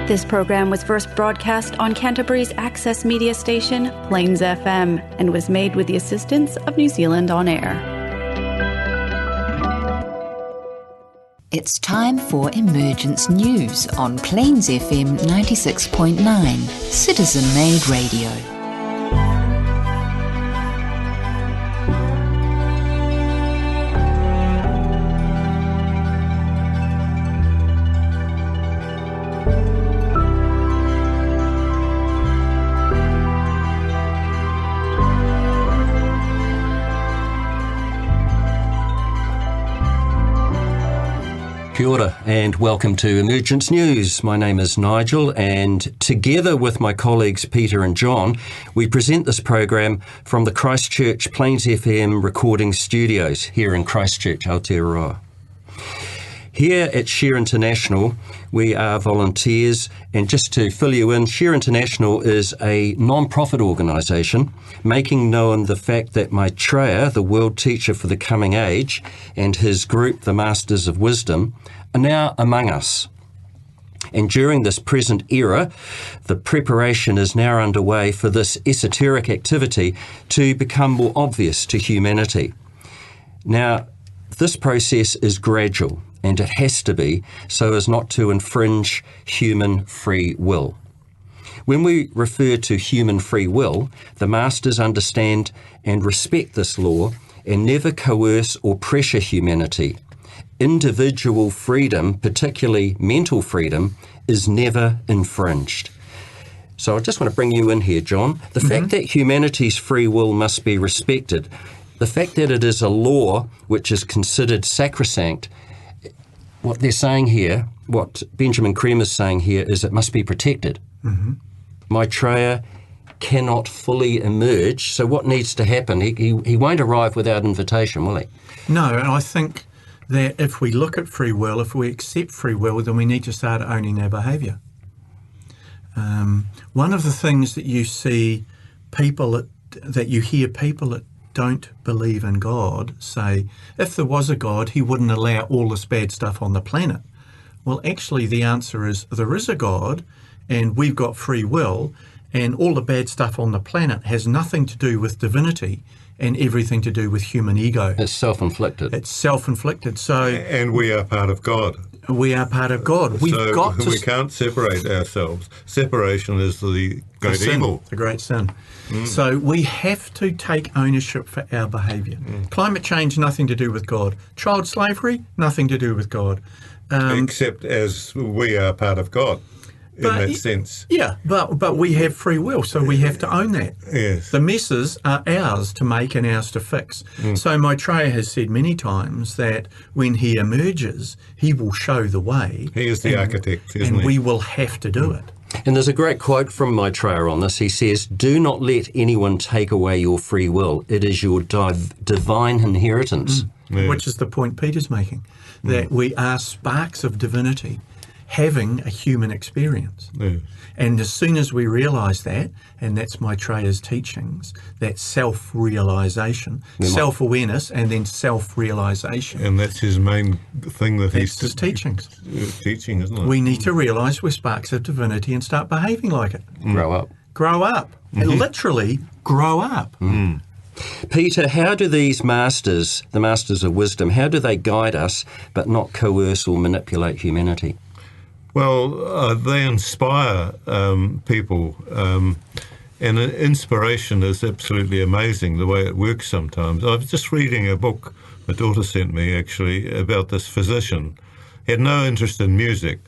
This program was first broadcast on Canterbury's access media station, Plains FM, and was made with the assistance of New Zealand On Air. It's time for Emergence News on Plains FM 96.9, citizen-made radio. Kia ora and welcome to Emergence News. My name is Nigel, and together with my colleagues Peter and John, we present this program from the Christchurch Plains FM recording studios here in Christchurch, Aotearoa. Here at Share International, we are volunteers, and just to fill you in, Share International is a non-profit organisation making known the fact that Maitreya, the World Teacher for the Coming Age, and his group, the Masters of Wisdom, are now among us. And during this present era, the preparation is now underway for this esoteric activity to become more obvious to humanity. Now, this process is gradual, and it has to be, so as not to infringe human free will. When we refer to human free will, the Masters understand and respect this law and never coerce or pressure humanity. Individual freedom, particularly mental freedom, is never infringed. So I just want to bring you in here, John. The fact that humanity's free will must be respected, the fact that it is a law which is considered sacrosanct, what they're saying here, what Benjamin Creme is saying here, is it must be protected. Maitreya cannot fully emerge, so what needs to happen? He won't arrive without invitation, will he? No, and I think that if we look at free will, if we accept free will, then we need to start owning our behaviour. One of the things that you see that you hear people that don't believe in God say, if there was a God, he wouldn't allow all this bad stuff on the planet. Well, actually, the answer is there is a God, and we've got free will, and all the bad stuff on the planet has nothing to do with divinity and everything to do with human ego. It's self-inflicted. It's self-inflicted. And we are part of God. We are part of God. We can't separate ourselves. Separation is the great evil. The great sin. So we have to take ownership for our behaviour. Climate change, nothing to do with God. Child slavery, nothing to do with God. Except as we are part of God in that sense. Yeah, but we have free will, so we have to own that. Yes. The messes are ours to make and ours to fix. So Maitreya has said many times that when he emerges, he will show the way. He is the architect, isn't he? And we will have to do it. And there's a great quote from Maitreya on this. He says, "Do not let anyone take away your free will. It is your divine inheritance." Which is the point Peter's making, that we are sparks of divinity having a human experience. And as soon as we realise that, and that's Maitreya's teachings, that self-realisation, self-awareness, and then self-realisation. And that's his main thing that that's his teachings. Teaching, isn't it? We need to realise we're sparks of divinity and start behaving like it. Grow up. Grow up. Literally, grow up. Peter, how do these masters, the Masters of Wisdom, how do they guide us but not coerce or manipulate humanity? Well, they inspire people, and inspiration is absolutely amazing, the way it works sometimes. I was just reading a book my daughter sent me, actually, about this physician. He had no interest in music,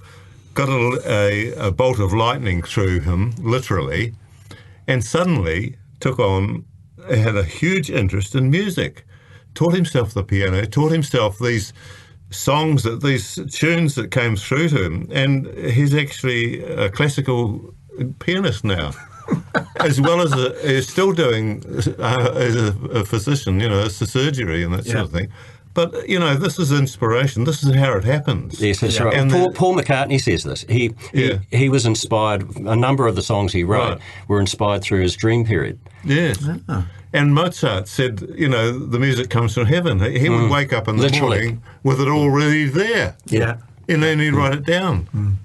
got a bolt of lightning through him, literally, and suddenly had a huge interest in music, taught himself the piano, taught himself these these tunes that came through to him, and he's actually a classical pianist now, as well as he's still doing as a physician, it's the surgery and that sort of thing. But, this is inspiration. This is how it happens. Yes, that's right. And Paul McCartney says this. He was inspired, a number of the songs he wrote were inspired through his dream period. Yes. And Mozart said, the music comes from heaven. He would wake up in the morning with it already there. Yeah. And then he'd write it down.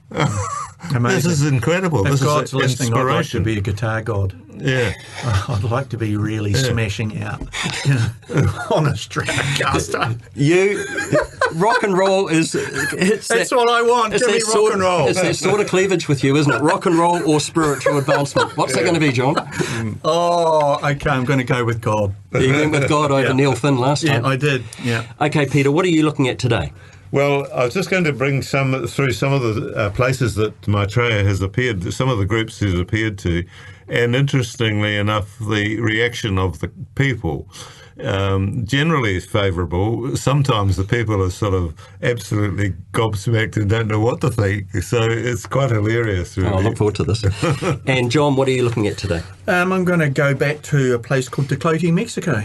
Amazing. This is incredible. If This God's is listening, I'd like to inspiration. be a guitar god. Yeah. I'd like to be really smashing out, on a Stratocaster. Rock and roll is... That's what I want. Give me rock and roll. It's that sort of cleavage with you, isn't it? Rock and roll or spiritual advancement. What's that going to be, John? Oh, okay, I'm going to go with God. You went with God over Yeah. Neil Finn last time. Yeah, I did, yeah. Okay, Peter, what are you looking at today? Well, I was just going to bring through some of the places that Maitreya has appeared, some of the groups he's appeared to, and interestingly enough, the reaction of the people generally is favourable. Sometimes the people are sort of absolutely gobsmacked and don't know what to think. So it's quite hilarious, really. I look forward to this. And John, what are you looking at today? I'm going to go back to a place called Teclote, Mexico,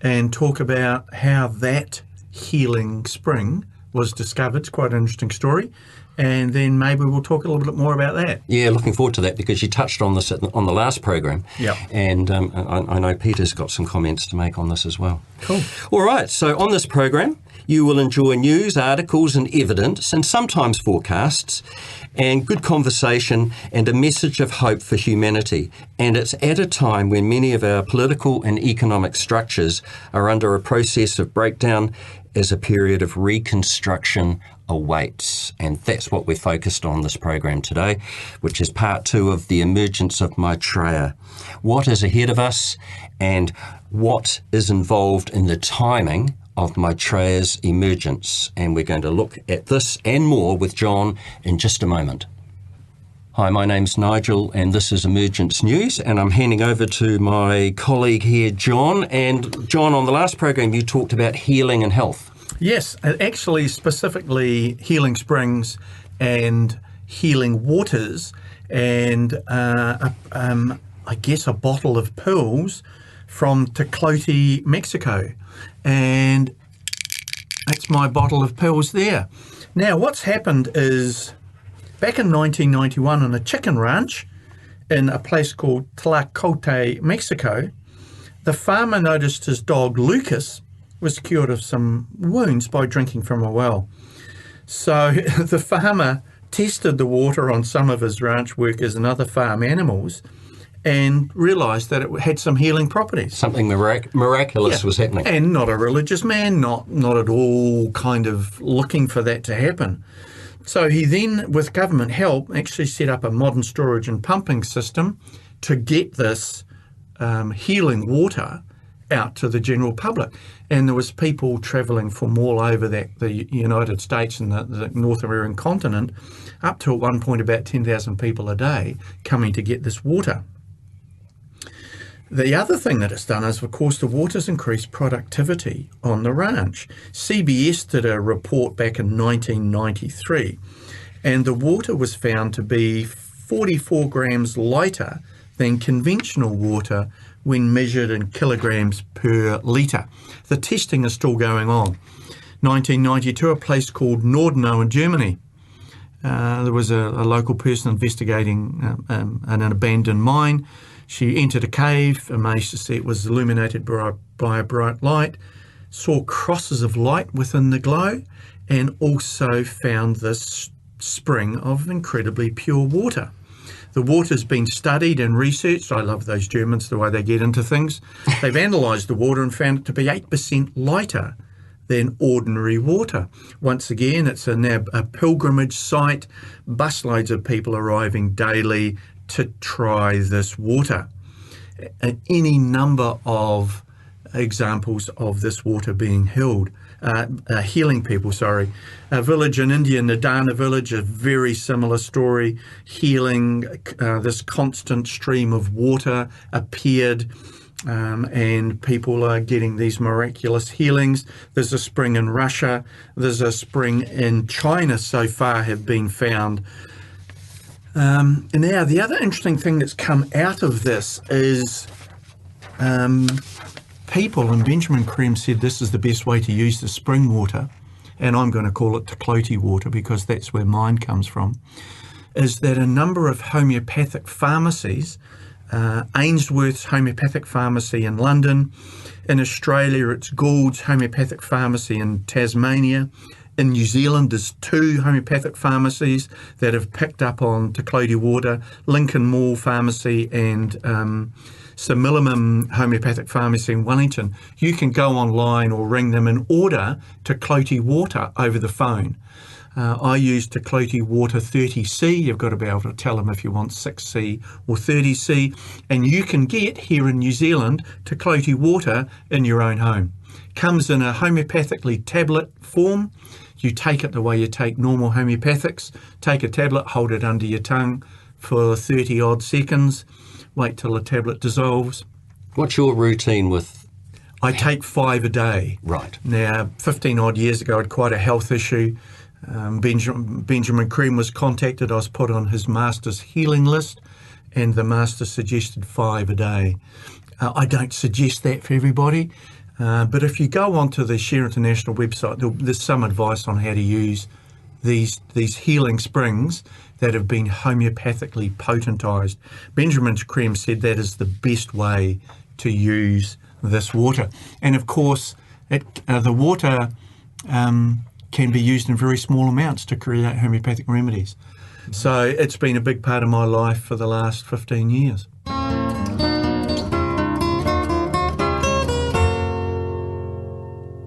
and talk about how that healing spring was discovered. It's quite an interesting story. And then maybe we'll talk a little bit more about that. Yeah, looking forward to that because you touched on this on the last program. Yeah. And I know Peter's got some comments to make on this as well. Cool. All right, so on this program, you will enjoy news, articles and evidence and sometimes forecasts and good conversation and a message of hope for humanity. And it's at a time when many of our political and economic structures are under a process of breakdown as a period of reconstruction awaits. And that's what we're focused on this program today, which is part 2 of the Emergence of Maitreya. What is ahead of us and what is involved in the timing of Maitreya's emergence. And we're going to look at this and more with John in just a moment. Hi, my name's Nigel and this is Emergence News, and I'm handing over to my colleague here, John. And John, on the last program you talked about healing and health. Yes, actually specifically healing springs and healing waters and I guess a bottle of pills from Teclote, Mexico. And that's my bottle of pills there. Now, what's happened is back in 1991 on a chicken ranch in a place called Tlacote, Mexico, the farmer noticed his dog Lucas was cured of some wounds by drinking from a well. So the farmer tested the water on some of his ranch workers and other farm animals and realised that it had some healing properties. Something miraculous was happening. And not a religious man, not at all kind of looking for that to happen. So he then, with government help, actually set up a modern storage and pumping system to get this healing water out to the general public. And there was people travelling from all over the United States and the North American continent, up to at one point about 10,000 people a day coming to get this water. The other thing that it's done is, of course, the water's increased productivity on the ranch. CBS did a report back in 1993, and the water was found to be 44 grams lighter than conventional water when measured in kilograms per litre. The testing is still going on. 1992, a place called Nordenau in Germany. There was a local person investigating an abandoned mine. She entered a cave, amazed to see it was illuminated by a bright light, saw crosses of light within the glow, and also found this spring of incredibly pure water. The water's been studied and researched. I love those Germans, the way they get into things. They've analysed the water and found it to be 8% lighter than ordinary water. Once again, it's now a pilgrimage site, busloads of people arriving daily to try this water. And any number of examples of this water being healing people, A village in India, Nadana village, a very similar story, healing, this constant stream of water appeared, and people are getting these miraculous healings. There's a spring in Russia, there's a spring in China so far have been found. Now, the other interesting thing that's come out of this is people, and Benjamin Creme said this is the best way to use the spring water, and I'm going to call it Teclote water because that's where mine comes from, is that a number of homeopathic pharmacies, Ainsworth's homeopathic pharmacy in London, in Australia it's Gould's homeopathic pharmacy in Tasmania, In New Zealand, there's 2 homeopathic pharmacies that have picked up on Te Clody water, Lincoln Mall Pharmacy and Similimum Homeopathic Pharmacy in Wellington. You can go online or ring them and order Te Clody water over the phone. I use Te Clody water 30C. You've got to be able to tell them if you want 6C or 30C. And you can get here in New Zealand Te Clody water in your own home. Comes in a homeopathically tablet form. You take it the way you take normal homeopathics. Take a tablet, hold it under your tongue for 30 odd seconds. Wait till the tablet dissolves. What's your routine with? I take 5 a day. Right. Now, 15 odd years ago, I had quite a health issue. Benjamin Cream was contacted. I was put on his master's healing list, and the master suggested 5 a day. I don't suggest that for everybody, but if you go onto the Share International website, there's some advice on how to use these healing springs that have been homeopathically potentized. Benjamin Cream said that is the best way to use this water. And of course, the water can be used in very small amounts to create homeopathic remedies. So it's been a big part of my life for the last 15 years.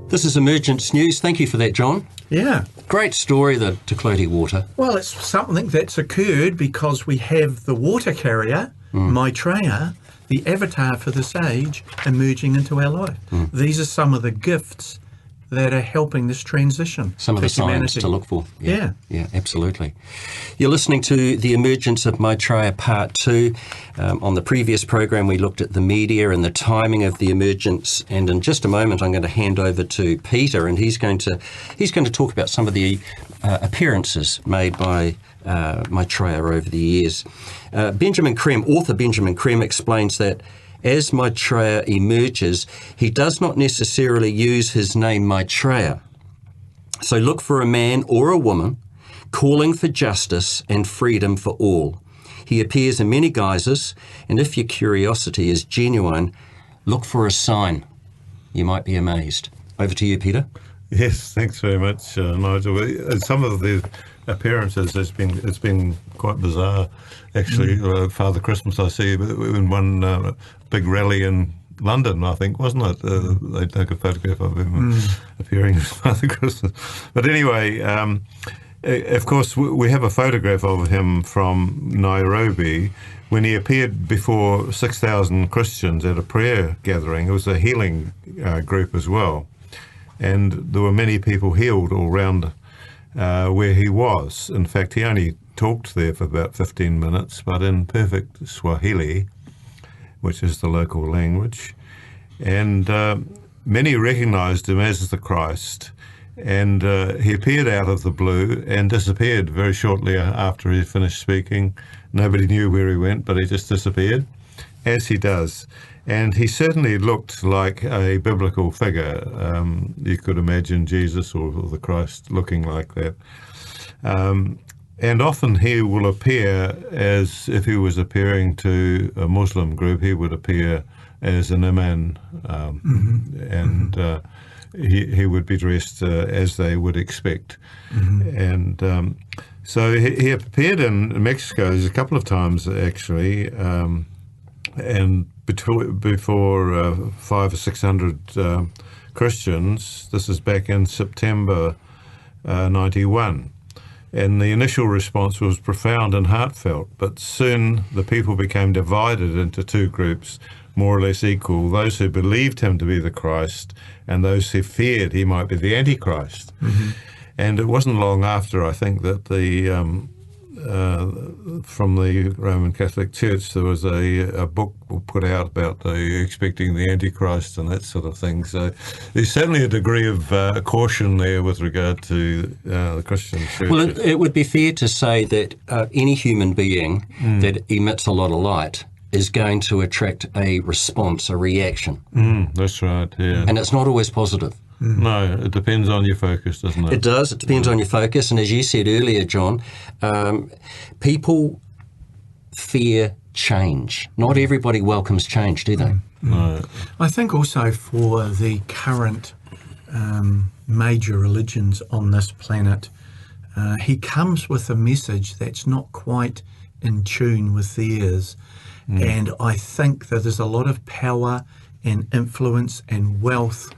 This is Emergence News. Thank you for that, John. Yeah. Great story, the Te Clody water. Well, it's something that's occurred because we have the water carrier, Maitreya, the avatar for this age, emerging into our life. These are some of the gifts that are helping this transition. Some of the signs to look for. Yeah, absolutely. You're listening to The Emergence of Maitreya Part 2. On the previous program, we looked at the media and the timing of the emergence. And in just a moment, I'm going to hand over to Peter, and he's going to talk about some of the appearances made by Maitreya over the years. Author Benjamin Cream explains that as Maitreya emerges, he does not necessarily use his name Maitreya. So look for a man or a woman calling for justice and freedom for all. He appears in many guises, and if your curiosity is genuine, look for a sign. You might be amazed. Over to you, Peter. Yes, thanks very much, Nigel. Some of the appearances, it's been quite bizarre, actually. Father Christmas, I see, in one big rally in London, I think, wasn't it? They took a photograph of him appearing as Father Christmas. But anyway, of course, we have a photograph of him from Nairobi when he appeared before 6,000 Christians at a prayer gathering. It was a healing group as well. And there were many people healed all around where he was. In fact, he only talked there for about 15 minutes, but in perfect Swahili, which is the local language. And many recognised him as the Christ. And he appeared out of the blue and disappeared very shortly after he finished speaking. Nobody knew where he went, but he just disappeared, as he does. And he certainly looked like a biblical figure. You could imagine Jesus or the Christ looking like that. And often he will appear as if he was appearing to a Muslim group. He would appear as an imam, and he would be dressed as they would expect. And so he appeared in Mexico a couple of times, actually, and before 500 or 600 Christians. This is back in September 91. And the initial response was profound and heartfelt, but soon the people became divided into two groups, more or less equal, those who believed him to be the Christ and those who feared he might be the Antichrist. And it wasn't long after, I think, that from the Roman Catholic Church, there was a book put out about expecting the Antichrist and that sort of thing. So there's certainly a degree of caution there with regard to the Christian Church. Well, it would be fair to say that any human being that emits a lot of light is going to attract a response, a reaction. That's right, yeah. And it's not always positive. No, it depends on your focus, doesn't it? It does. It depends on your focus. And as you said earlier, John, people fear change. Not everybody welcomes change, do they? No. I think also for the current major religions on this planet, he comes with a message that's not quite in tune with theirs. And I think that there's a lot of power and influence and wealth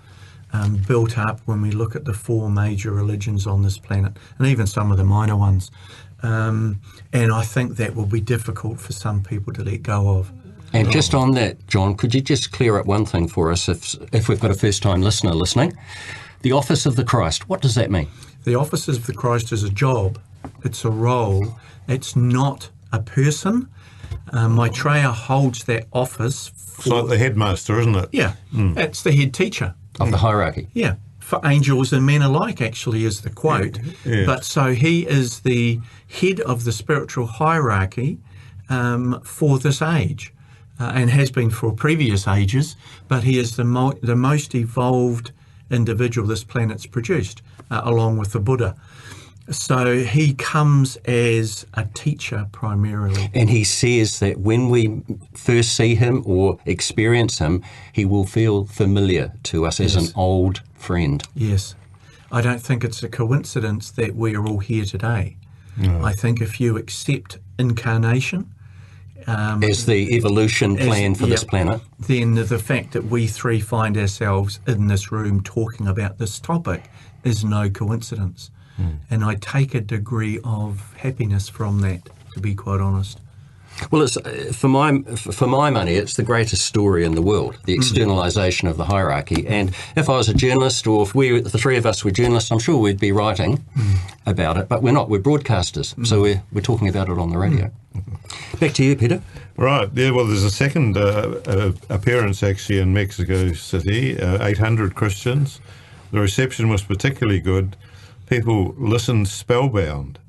built up when we look at the 4 major religions on this planet, and even some of the minor ones. And I think that will be difficult for some people to let go of. And just on that, John, could you just clear up one thing for us if we've got a first-time listener listening? The office of the Christ, what does that mean? The office of the Christ is a job. It's a role. It's not a person. Maitreya holds that office. It's like the headmaster, isn't it? Yeah, it's the head teacher. Of the hierarchy. Yeah, for angels and men alike, actually, is the quote. Yeah. But so he is the head of the spiritual hierarchy for this age, and has been for previous ages, but he is the most evolved individual this planet's produced, along with the Buddha. So he comes as a teacher primarily. And he says that when we first see him or experience him, he will feel familiar to us as an old friend. Yes. I don't think it's a coincidence that we are all here today. No. I think if you accept incarnation as the evolution plan for this planet, then the fact that we 3 find ourselves in this room talking about this topic is no coincidence. And I take a degree of happiness from that, to be quite honest. Well, it's for my money, it's the greatest story in the world, the externalisation of the hierarchy. And if I was a journalist, or if the 3 of us were journalists, I'm sure we'd be writing about it. But we're not. We're broadcasters, so we're talking about it on the radio. Back to you, Peter. Right. Yeah. Well, there's a second appearance actually in Mexico City. 800 Christians. The reception was particularly good. People listened spellbound.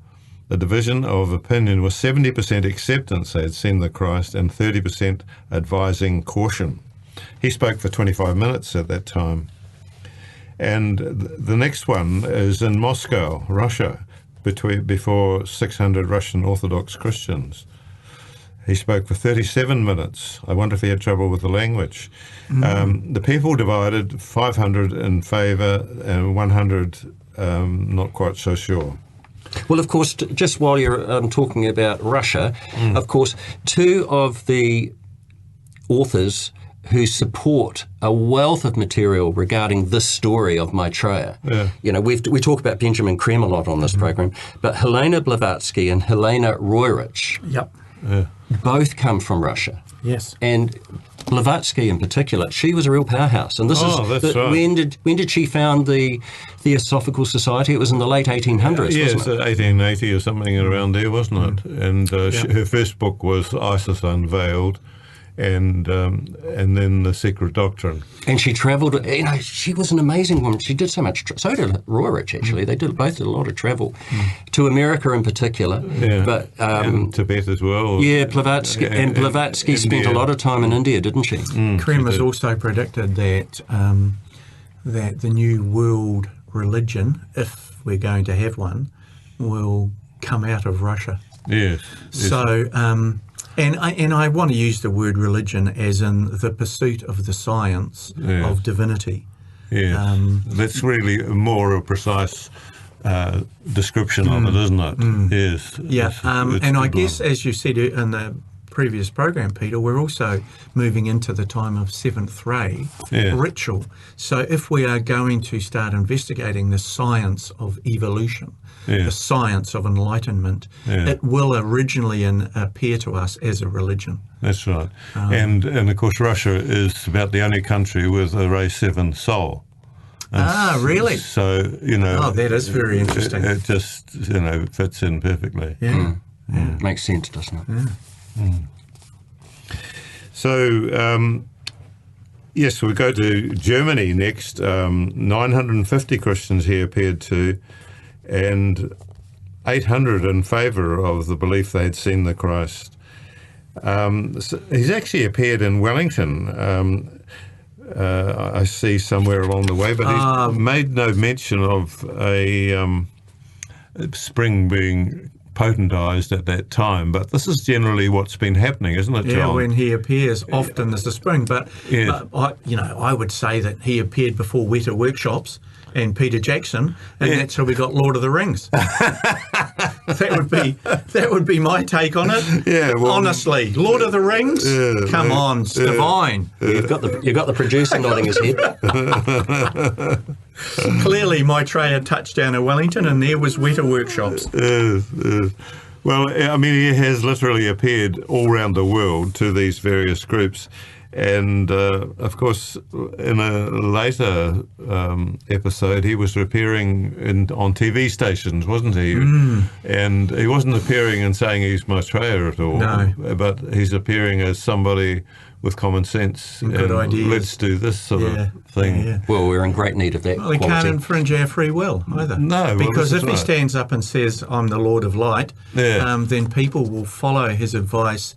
The division of opinion was 70% acceptance they had seen the Christ and 30% advising caution. He spoke for 25 minutes at that time. And the next one is in Moscow, Russia, before 600 Russian Orthodox Christians. He spoke for 37 minutes. I wonder if he had trouble with the language. The people divided, 500 in favour and 100 not quite so sure. Well, of course, just while you're talking about Russia, of course, 2 of the authors who support a wealth of material regarding this story of Maitreya. Yeah. You know, we talk about Benjamin Krem a lot on this program, but Helena Blavatsky and Helena Roerich both come from Russia. Yes. And Blavatsky in particular, she was a real powerhouse. And this right. When did she found the Theosophical Society? It was in the late 1800s, yes, wasn't it? 1880 or something around there, wasn't it? And her first book was Isis Unveiled, and then The Secret Doctrine. And she travelled, you know, she was an amazing woman. She did so much, so did Roerich actually. They both did a lot of travel, to America in particular. Yeah. But and Tibet as well. Yeah, Blavatsky. And Blavatsky spent a lot of time in India, didn't she? Krem has also predicted that that the new world religion, if we're going to have one, will come out of Russia. Yes. So, and I want to use the word religion as in the pursuit of the science of divinity. Yes. That's really more a precise description of it, isn't it? Yes. Yeah, and I guess, as you said in the previous program, Peter, we're also moving into the time of seventh ray ritual. So if we are going to start investigating the science of evolution, the science of enlightenment, it will originally appear to us as a religion. That's right. And of course Russia is about the only country with a ray 7 soul. Really? So, you know... Oh, that is very interesting. It just, you know, fits in perfectly. Yeah. Makes sense, doesn't it? Yeah. So, yes, we go to Germany next. 950 Christians here appeared to, and 800 in favour of the belief they had seen the Christ. So he's actually appeared in Wellington, I see somewhere along the way, but he's made no mention of a spring being potentized at that time, but this is generally what's been happening, isn't it, John? Yeah, when he appears, often there's a spring, but I would say that he appeared before Weta workshops, and Peter Jackson, and that's how we got Lord of the Rings. That would be my take on it. Yeah, well, honestly, Lord of the Rings. Come on, it's divine. You've got the producer nodding his head. Clearly, Maitreya touched down at Wellington, and there was Weta workshops. Well, I mean, he has literally appeared all around the world to these various groups. And, of course, in a later episode, he was appearing on TV stations, wasn't he? And he wasn't appearing and saying he's Maitreya at all. No. But he's appearing as somebody with common sense and good ideas. Let's do this sort of thing. Yeah. Well, we're in great need of that Well, he quality. can't infringe our free will either. No, because if he right. stands up and says, I'm the Lord of Light, then people will follow his advice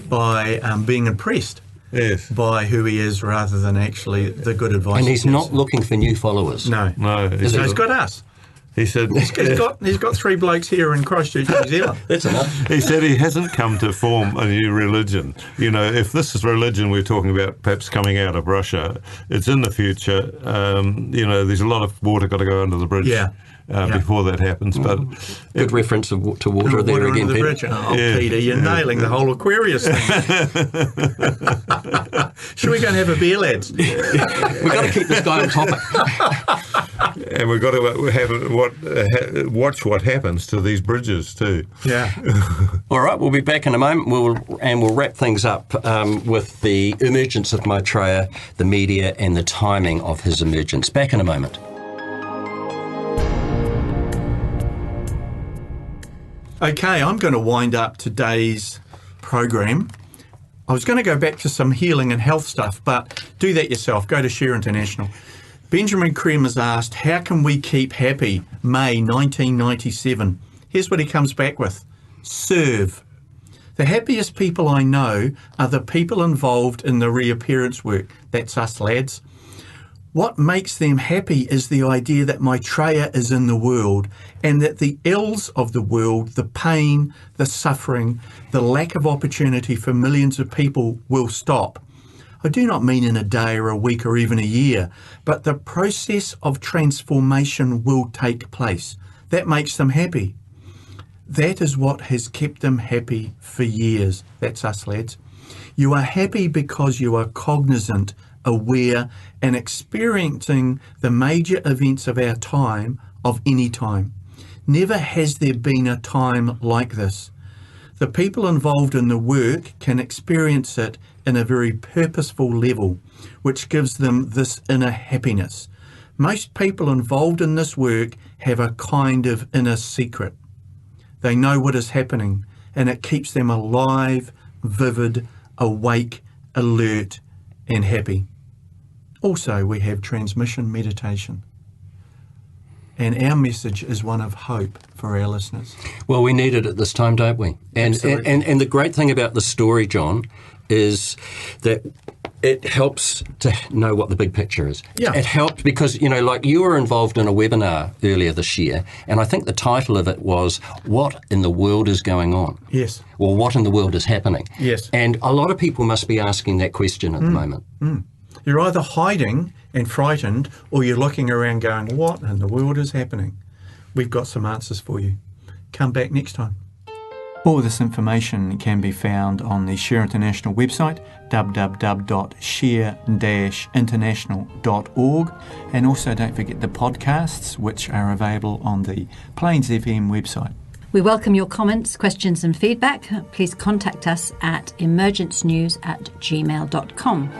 by being impressed. Yes. By who he is rather than actually the good advice. And he's he gives. not looking for new followers. No. He So he's got us. said He's got 3 blokes here in Christchurch, New Zealand. That's enough. He said he hasn't come to form a new religion. You know, if this is religion we're talking about perhaps coming out of Russia, it's in the future. You know, there's a lot of water got to go under the bridge before that happens. But Good reference to water there Water again, under the Peter. bridge. Oh, Peter, you're nailing the whole Aquarius thing. Should we go and have a beer, lads? We've got to keep this guy on topic. and we've got to watch what happens to these bridges too. Yeah. All right, we'll be back in a moment. We'll wrap things up with the emergence of Maitreya, the media, and the timing of his emergence. Back in a moment. Okay, I'm going to wind up today's program. I was going to go back to some healing and health stuff, but do that yourself. Go to Share International. Benjamin Cream has asked, how can we keep happy? May 1997. Here's what he comes back with. Serve. The happiest people I know are the people involved in the reappearance work. That's us, lads. What makes them happy is the idea that Maitreya is in the world and that the ills of the world, the pain, the suffering, the lack of opportunity for millions of people will stop. I do not mean in a day or a week or even a year, but the process of transformation will take place. That makes them happy. That is what has kept them happy for years. That's us, lads. You are happy because you are cognizant, aware, and experiencing the major events of our time, of any time. Never has there been a time like this. The people involved in the work can experience it in a very purposeful level, which gives them this inner happiness. Most people involved in this work have a kind of inner secret. They know what is happening, and it keeps them alive, vivid, awake, alert, and happy. Also, we have transmission meditation. And our message is one of hope for our listeners. Well, we need it at this time, don't we? And the great thing about the story, John, is that it helps to know what the big picture is. Yeah. It helped because, you know, like you were involved in a webinar earlier this year, and I think the title of it was, What in the World is Going On? Yes. Or what in the world is happening? Yes. And a lot of people must be asking that question at the moment. You're either hiding and frightened, or you're looking around going, what in the world is happening? We've got some answers for you. Come back next time. All this information can be found on the Share International website, www.share-international.org, and also don't forget the podcasts, which are available on the Plains FM website. We welcome your comments, questions and feedback. Please contact us at emergencenews@gmail.com.